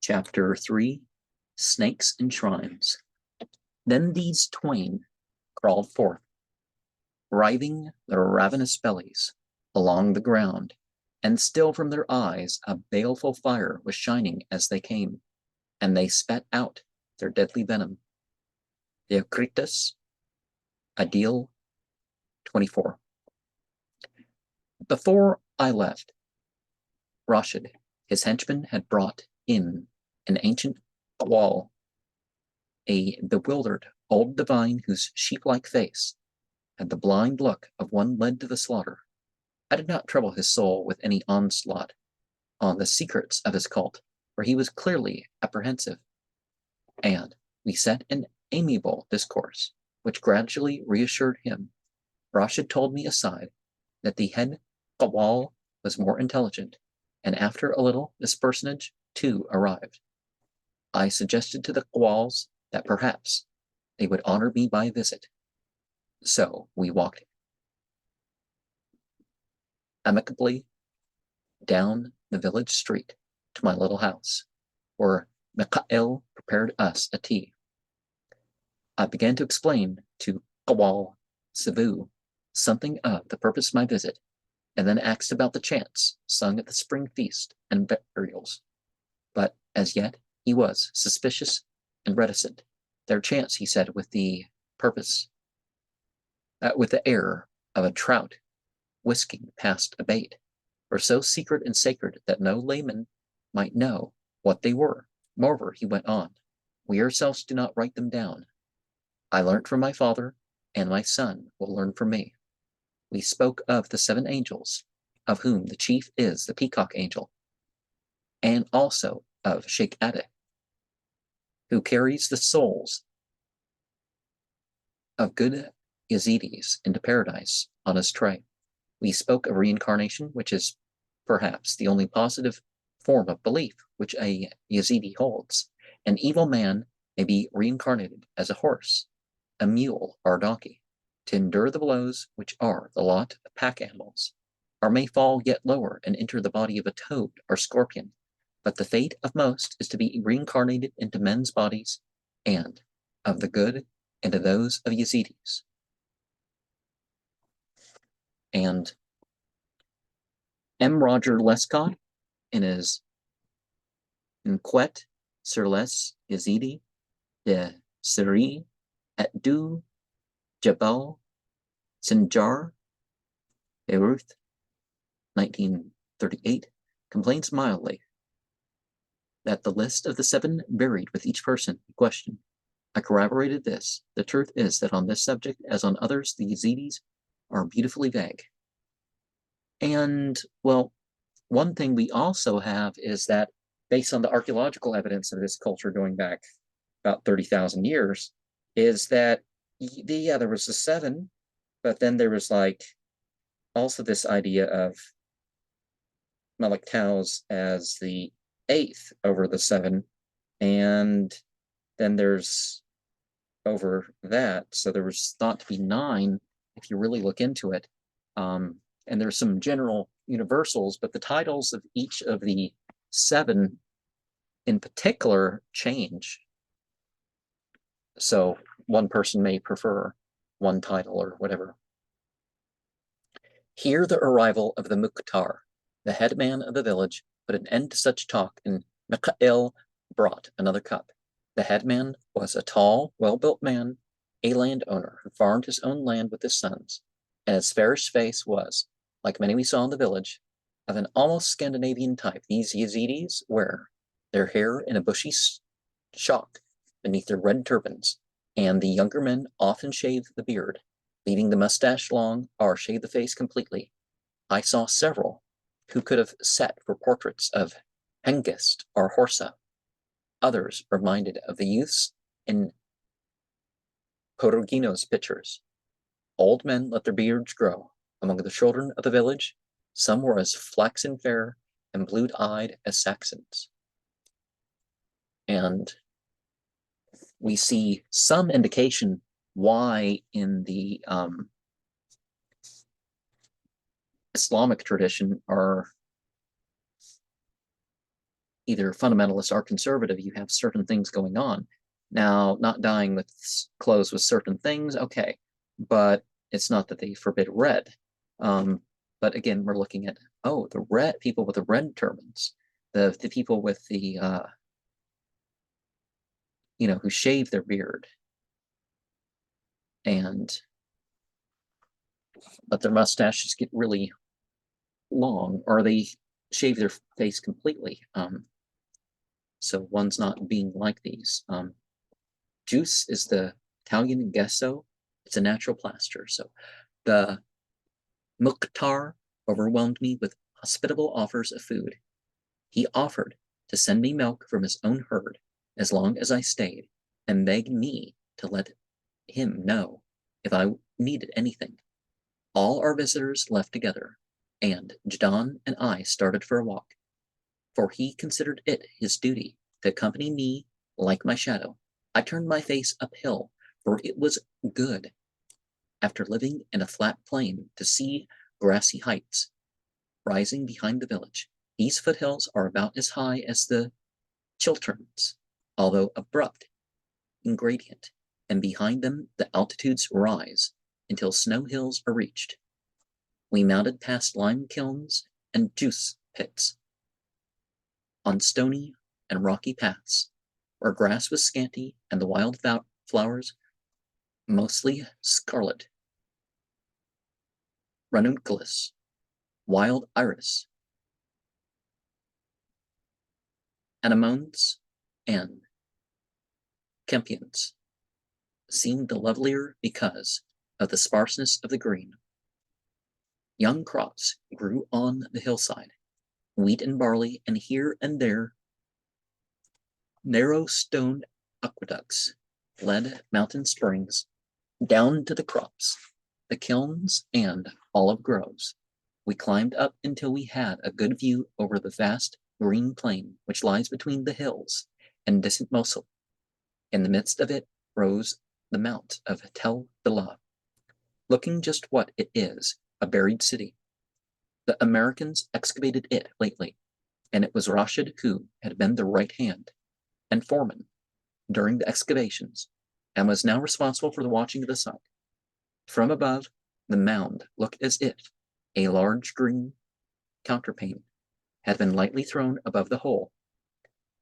Chapter 3, Snakes and Shrines. Then these twain crawled forth, writhing their ravenous bellies along the ground, and still from their eyes a baleful fire was shining as they came, and they spat out their deadly venom. Theocritus, Adil 24. Before I left, Rashid, his henchman, had brought in an ancient wall, a bewildered old divine whose sheep-like face had the blind look of one led to the slaughter. I did not trouble his soul with any onslaught on the secrets of his cult, for he was clearly apprehensive, and we set an amiable discourse, which gradually reassured him. Rashid told me aside that the head Qawwal was more intelligent, and after a little this personage too arrived. I suggested to the Qawwals that perhaps they would honor me by a visit. So we walked amicably down the village street to my little house, where Mikhail prepared us a tea. I began to explain to Qawwal Savu something of the purpose of my visit, and then asked about the chants sung at the spring feast and burials. But as yet he was suspicious and reticent. Their chants, he said, with the air of a trout whisking past a bait, were so secret and sacred that no layman might know what they were. Moreover, he went on, we ourselves do not write them down. I learnt from my father, and my son will learn from me. We spoke of the 7 angels, of whom the chief is the Peacock angel, and also of Sheikh Ade, who carries the souls of good Yazidis into paradise on his tray. We spoke of reincarnation, which is perhaps the only positive form of belief which a Yazidi holds. An evil man may be reincarnated as a horse, a mule, or a donkey, to endure the blows which are the lot of pack animals, or may fall yet lower and enter the body of a toad or scorpion. But the fate of most is to be reincarnated into men's bodies, and of the good into those of Yazidis. And M. Roger Lescott, in his Enquête sur les Yazidis de Syrie et du Jabal Sinjar, Beirut, 1938, complains mildly that the list of the 7 varied with each person in question. I corroborated this. The truth is that on this subject, as on others, the Yazidis are beautifully vague. And, well, one thing we also have is that, based on the archaeological evidence of this culture going back about 30,000 years, is that, yeah, there was the 7, but then there was also this idea of Malik Taus as the 8th over the 7, and then there's over that, so there was thought to be 9 if you really look into it. And there's some general universals, but the titles of each of the 7 in particular change. So one person may prefer one title or whatever. Here the arrival of the Mukhtar, the headman of the village, put an end to such talk, and Mikhail brought another cup. The headman was a tall, well-built man, a landowner who farmed his own land with his sons, and his fairish face was, like many we saw in the village, of an almost Scandinavian type. These Yazidis wear their hair in a bushy shock beneath their red turbans, and the younger men often shave the beard, leaving the mustache long, or shave the face completely. I saw several who could have set for portraits of Hengist or Horsa. Others reminded of the youths in Porogino's pictures. Old men let their beards grow. Among the children of the village, some were as flaxen fair and blue-eyed as Saxons. And we see some indication why in the Islamic tradition are either fundamentalist or conservative, you have certain things going on. Now, not dying with clothes with certain things, okay, but it's not that they forbid red. But again, we're looking at, the red people with the red turbans, the people with the who shave their beard and let their mustaches get really long, or they shave their face completely. So one's not being like these. Juice is the Italian gesso. It's a natural plaster. So the Mukhtar overwhelmed me with hospitable offers of food. He offered to send me milk from his own herd as long as I stayed, and begged me to let him know if I needed anything. All our visitors left together, and Jadon and I started for a walk, for he considered it his duty to accompany me like my shadow. I turned my face uphill, for it was good, after living in a flat plain, to see grassy heights rising behind the village. These foothills are about as high as the Chilterns, although abrupt in gradient, and behind them the altitudes rise until snow hills are reached. We mounted past lime kilns and juice pits, on stony and rocky paths, where grass was scanty and the wild flowers mostly scarlet. Ranunculus, wild iris, anemones, and campions seemed the lovelier because of the sparseness of the green. Young crops grew on the hillside, wheat and barley, and here and there narrow stone aqueducts led mountain springs down to the crops, the kilns, and olive groves. We climbed up until we had a good view over the vast green plain which lies between the hills and distant Mosul. In the midst of it rose the mount of Tel Billah, looking just what it is, a buried city. The Americans excavated it lately, and it was Rashid who had been the right hand and foreman during the excavations, and was now responsible for the watching of the site. From above, the mound looked as if a large green counterpane had been lightly thrown above the hole,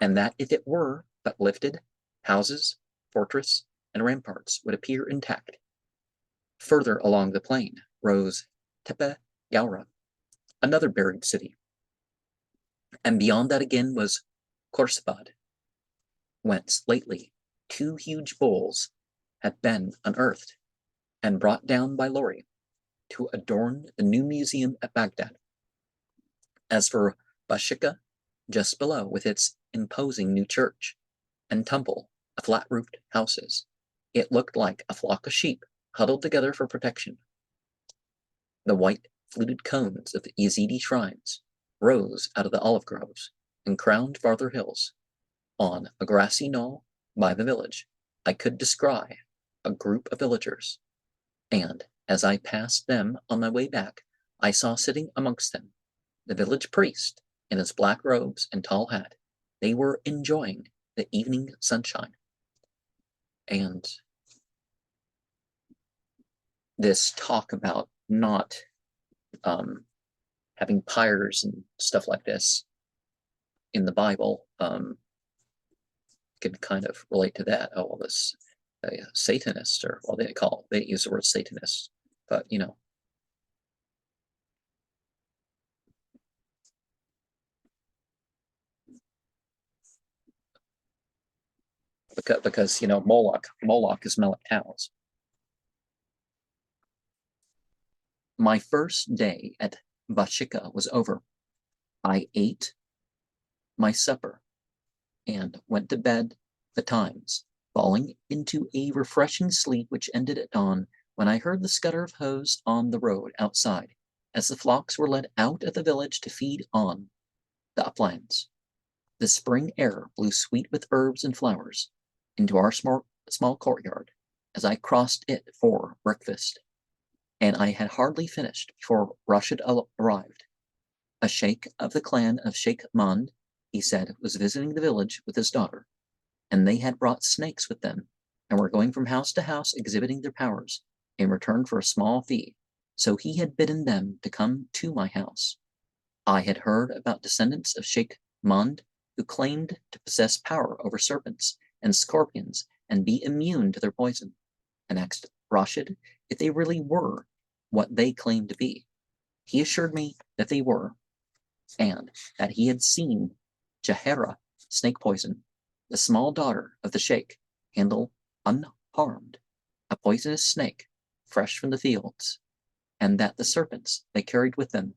and that if it were but lifted, houses, fortress, and ramparts would appear intact. Further along the plain rose Tepe Yaura, another buried city, and beyond that again was Khorsabad, whence lately 2 huge bulls had been unearthed and brought down by lorry to adorn the new museum at Baghdad. As for Bashika, just below, with its imposing new church and temple of flat-roofed houses, it looked like a flock of sheep huddled together for protection. The white fluted cones of the Yazidi shrines rose out of the olive groves and crowned farther hills. On a grassy knoll by the village, I could descry a group of villagers, and as I passed them on my way back, I saw sitting amongst them the village priest in his black robes and tall hat. They were enjoying the evening sunshine. And this talk about not having pyres and stuff like this in the Bible can kind of relate to that. Oh, this Satanist, or well, they use the word Satanist, but because Moloch is melech cows. My first day at Bashika was over. I ate my supper and went to bed betimes, falling into a refreshing sleep which ended at dawn, when I heard the scutter of hoofs on the road outside, as the flocks were led out of the village to feed on the uplands. The spring air blew sweet with herbs and flowers into our small courtyard as I crossed it for breakfast, and I had hardly finished before Rashid arrived, a sheikh of the clan of Sheikh Mand. he said, was visiting the village with his daughter, and they had brought snakes with them, and were going from house to house exhibiting their powers in return for a small fee. So he had bidden them to come to my house. I had heard about descendants of Sheikh Mond who claimed to possess power over serpents and scorpions and be immune to their poison, and asked Rashid if they really were what they claimed to be. He assured me that they were, and that he had seen Jahera snake poison, the small daughter of the sheikh, handle unharmed a poisonous snake fresh from the fields, and that the serpents they carried with them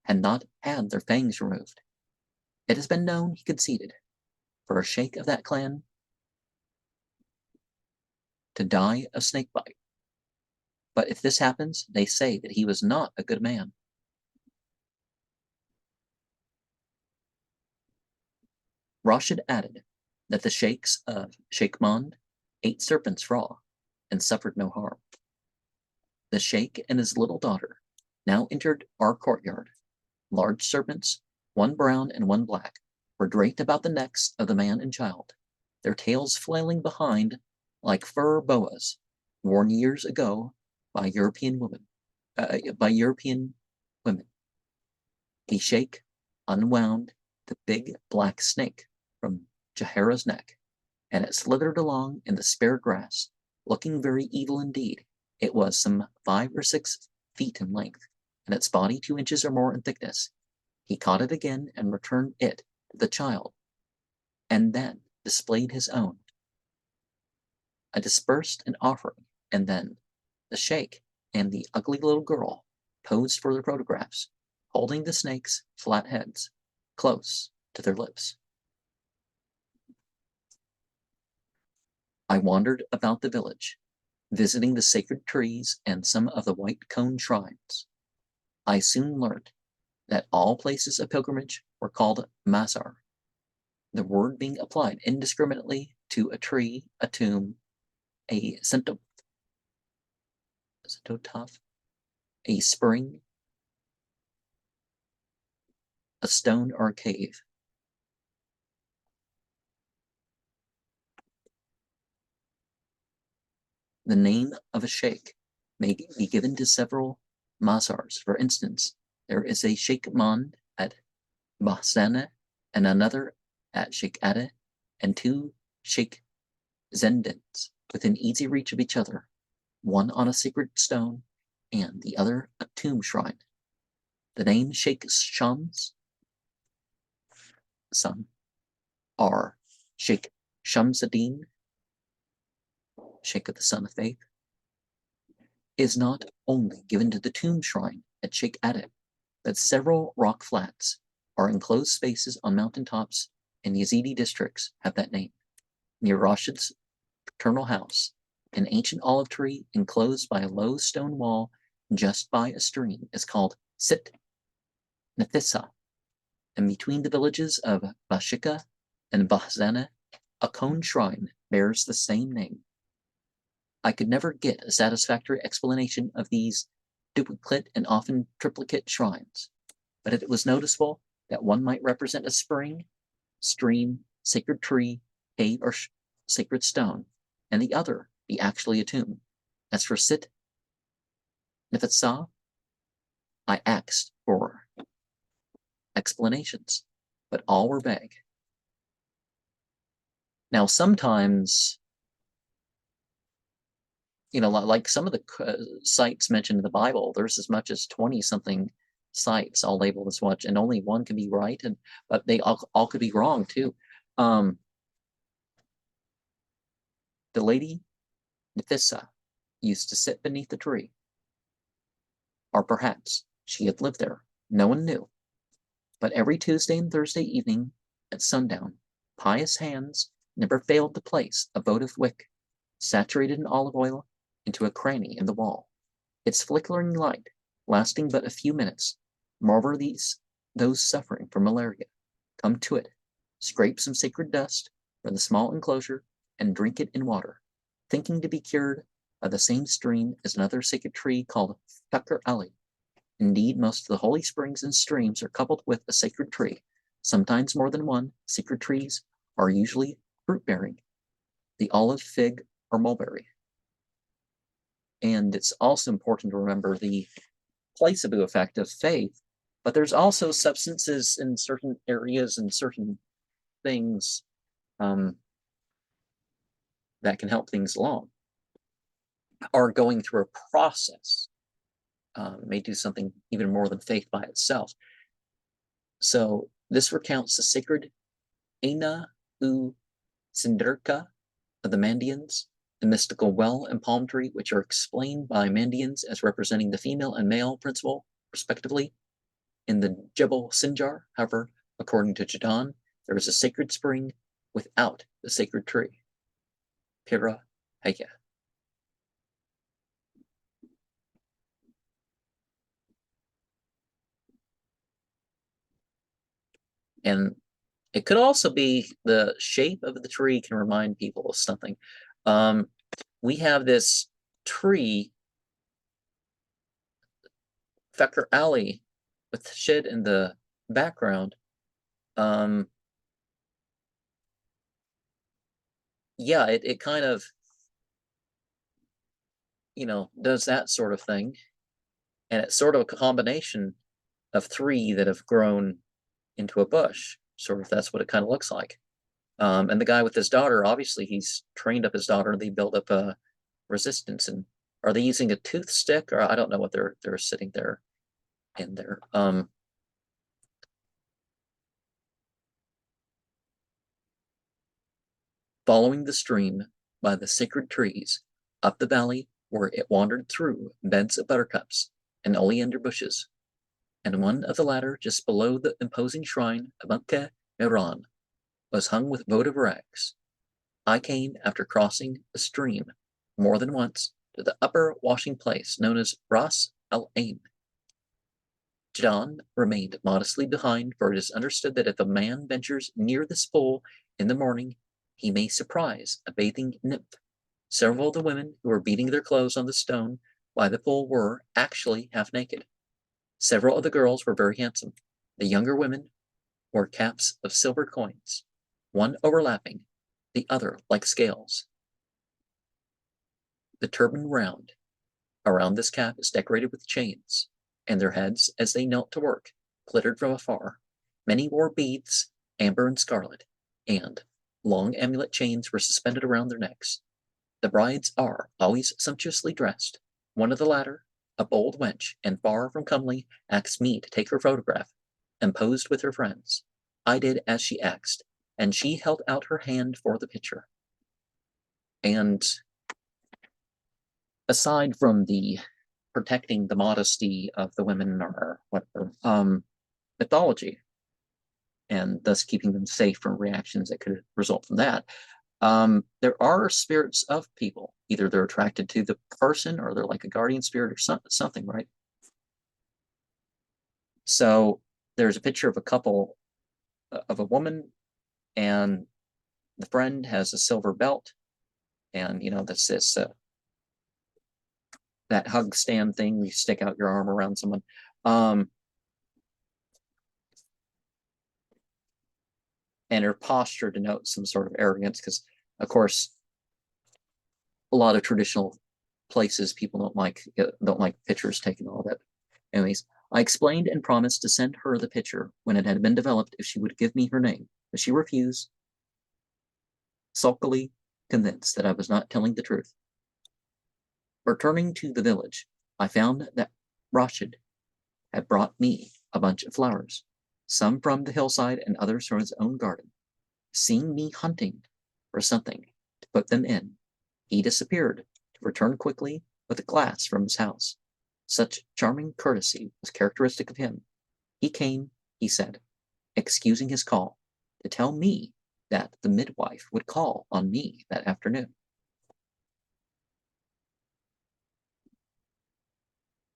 had not had their fangs removed. It has been known, he conceded, for a sheikh of that clan to die of snakebite. But if this happens, they say that he was not a good man. Rashid added that the sheikhs of Sheikh Mond ate serpents raw and suffered no harm. The sheikh and his little daughter now entered our courtyard. Large serpents, one brown and one black, were draped about the necks of the man and child, their tails flailing behind like fur boas worn years ago by European women. The sheikh unwound the big black snake from Jahera's neck, and it slithered along in the spare grass, looking very evil indeed. It was some 5 or 6 feet in length, and its body 2 inches or more in thickness. He caught it again and returned it to the child, and then displayed his own. I dispersed an offering, and then the sheikh and the ugly little girl posed for their photographs, holding the snake's flat heads close to their lips. I wandered about the village, visiting the sacred trees and some of the white cone shrines. I soon learned that all places of pilgrimage were called mazar, the word being applied indiscriminately to a tree, a tomb, a cenotaph, a spring, a stone, or a cave. The name of a sheikh may be given to several mazars. For instance, there is a Sheikh Mond at Bahsana and another at Sheikh Ade, and 2 Sheikh Zendans within easy reach of each other, one on a sacred stone and the other a tomb shrine. The name Sheikh Shams' son are Sheikh Shamsuddin, Sheikh of the Son of Faith, is not only given to the tomb shrine at Sheikh Ade, but several rock flats or enclosed spaces on mountain tops in Yazidi districts have that name. Near Rashid's paternal house, an ancient olive tree enclosed by a low stone wall just by a stream is called Sit Nafissa, and between the villages of Bashika and Bahzana, a cone shrine bears the same name. I could never get a satisfactory explanation of these duplicate and often triplicate shrines, but it was noticeable that one might represent a spring, stream, sacred tree, cave, or sacred stone, and the other be actually a tomb. As for Sit Nifitsa, I asked for explanations, but all were vague. Now, sometimes, like some of the sites mentioned in the Bible, there's as much as 20-something sites all labeled as much, and only one can be right, but they all could be wrong too. The lady Nithissa used to sit beneath the tree, or perhaps she had lived there. No one knew. But every Tuesday and Thursday evening at sundown, pious hands never failed to place a votive wick, saturated in olive oil, into a cranny in the wall. Its flickering light, lasting but a few minutes, moreover those suffering from malaria, come to it, scrape some sacred dust from the small enclosure, and drink it in water, thinking to be cured by the same stream as another sacred tree called Fakr Ali. Indeed, most of the holy springs and streams are coupled with a sacred tree, Sometimes more than one. Secret trees are usually fruit-bearing, the olive, fig, or mulberry. And it's also important to remember the placebo effect of faith, but there's also substances in certain areas and certain things that can help things along, or going through a process may do something even more than faith by itself. So this recounts the sacred Aina U Sindirka of the Mandians, the mystical well and palm tree, which are explained by Mandians as representing the female and male principle, respectively. In the Jebel Sinjar, however, according to Jadon, there is a sacred spring without the sacred tree. Pira Haya. And it could also be the shape of the tree can remind people of something. We have this tree, Fecker Alley, with shit in the background. Yeah, it kind of, does that sort of thing. And it's sort of a combination of three that have grown into a bush. Sort of, that's what it kind of looks like. And the guy with his daughter, obviously he's trained up his daughter. They build up a resistance. And are they using a tooth stick, or I don't know what they're sitting there in there. Following the stream by the sacred trees up the valley where it wandered through beds of buttercups and oleander bushes, and one of the latter just below the imposing shrine of Anke Meron was hung with votive rags. I came after crossing the stream more than once to the upper washing place known as Ras Al Ain. John remained modestly behind, for it is understood that if a man ventures near this pool in the morning, he may surprise a bathing nymph. Several of the women who were beating their clothes on the stone by the pool were actually half naked. Several of the girls were very handsome. The younger women wore caps of silver coins, one overlapping, the other like scales. The turban round around this cap is decorated with chains, and their heads, as they knelt to work, glittered from afar. Many wore beads, amber and scarlet, and long amulet chains were suspended around their necks. The brides are always sumptuously dressed. One of the latter, a bold wench and far from comely, asked me to take her photograph, and posed with her friends. I did as she asked, and she held out her hand for the picture. And aside from the protecting the modesty of the women or whatever, mythology, and thus keeping them safe from reactions that could result from that, there are spirits of people. Either they're attracted to the person, or they're like a guardian spirit or something, right? So there's a picture of a couple, of a woman, and the friend has a silver belt, and that's this that hug stand thing. You stick out your arm around someone. And her posture denotes some sort of arrogance, because, of course, a lot of traditional places people don't like pictures taken, all that. Anyways, I explained and promised to send her the picture when it had been developed if she would give me her name, but she refused, sulkily convinced that I was not telling the truth. Returning to the village, I found that Rashid had brought me a bunch of flowers, some from the hillside and others from his own garden. Seeing me hunting for something to put them in, he disappeared to return quickly with a glass from his house. Such charming courtesy was characteristic of him. He came, he said, excusing his call, to tell me that the midwife would call on me that afternoon.